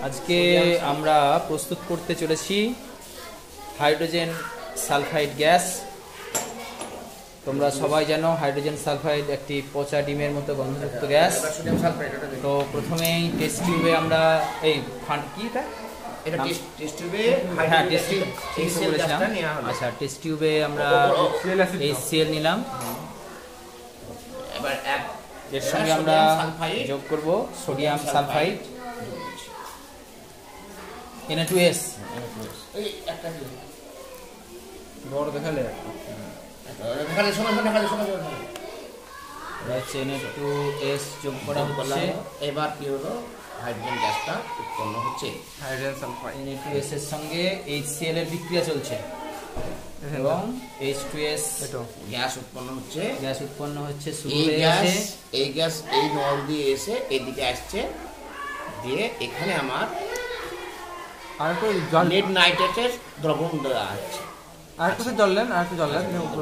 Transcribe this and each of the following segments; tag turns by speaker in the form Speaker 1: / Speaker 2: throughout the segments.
Speaker 1: আজকে আমরা প্রস্তুত করতে চলেছি হাইড্রোজেন সালফাইড গ্যাস। তোমরা সবাই জানো হাইড্রোজেন সালফাইড একটি পচা ডিমের মতো গন্ধযুক্ত গ্যাস। তো প্রথমেই টেস্ট টিউবে আমরা এই আচ্ছা টেস্ট টিউবে আমরা HCl নিলাম। এর সঙ্গে আমরা যোগ করব সোডিয়াম সালফাইড Na2S বড় দেখালে Na2S যোগ করা হচ্ছে।
Speaker 2: এবার কি হলো, হাইড্রোজেন গ্যাসটা উৎপন্ন হচ্ছে।
Speaker 1: হাইড্রোজেন সালফাইড Na2S এর সঙ্গে HCl এর বিক্রিয়া চলছে এবং H2S
Speaker 2: গ্যাস উৎপন্ন হচ্ছে।
Speaker 1: গ্যাস উৎপন্ন হচ্ছে
Speaker 2: এই গ্যাস এই নল দিয়ে এসে এদিকে আসছে, দিয়ে এখানে আমার
Speaker 3: আরেকটু জল
Speaker 2: লেড নাইট্রেটের দ্রবণ দেওয়া আছে।
Speaker 3: আরেকটু জল দেন, আরেকটু জল দেন, উপর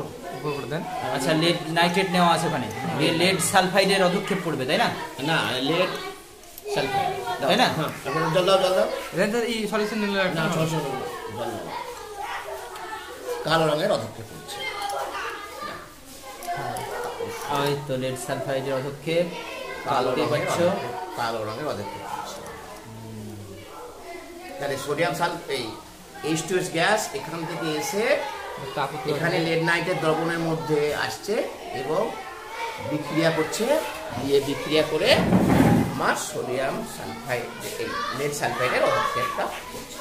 Speaker 3: করে দেন।
Speaker 1: আচ্ছা লেড নাইট্রেট নেওয়া আছে ওখানে, লেড সালফাইডের অধক্ষেপ পড়বে তাই না?
Speaker 2: না, লেড সালফাইড
Speaker 1: তাই না?
Speaker 2: হ্যাঁ, জল দাও জল দাও।
Speaker 3: এই সলিউশন নিলে
Speaker 2: না, জল দাও। কালো রঙের অধক্ষেপ হচ্ছে।
Speaker 1: ওই তো লেড সালফাইডের অধক্ষেপ কালো পাচ্ছ,
Speaker 2: কালো রঙের অধক্ষেপ হচ্ছে। তাহলে সোডিয়াম সালফেট H2S গ্যাস এখান থেকে এসে এখানে লেড নাইটের দ্রবণের মধ্যে আসছে এবং বিক্রিয়া করছে, দিয়ে বিক্রিয়া করে আমার সোডিয়াম সালফাইড এই লেড সালফাইডের অধক্ষেপটা করছে।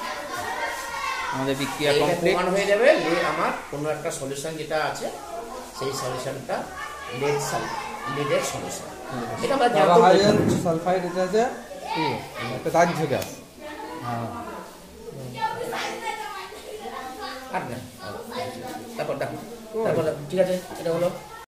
Speaker 1: আমাদের বিক্রিয়া
Speaker 2: কমপ্লিট হয়ে যাবে। আমার কোনো একটা সলিউশন যেটা আছে সেই সলিউশনটা লেডের সলিউশন। এটা আমরা
Speaker 3: হাইড্রোজেন সালফাইড, এটা আছে একটা দাহ্য গ্যাস।
Speaker 2: তারপর দেখো, ঠিক আছে, এটা হলো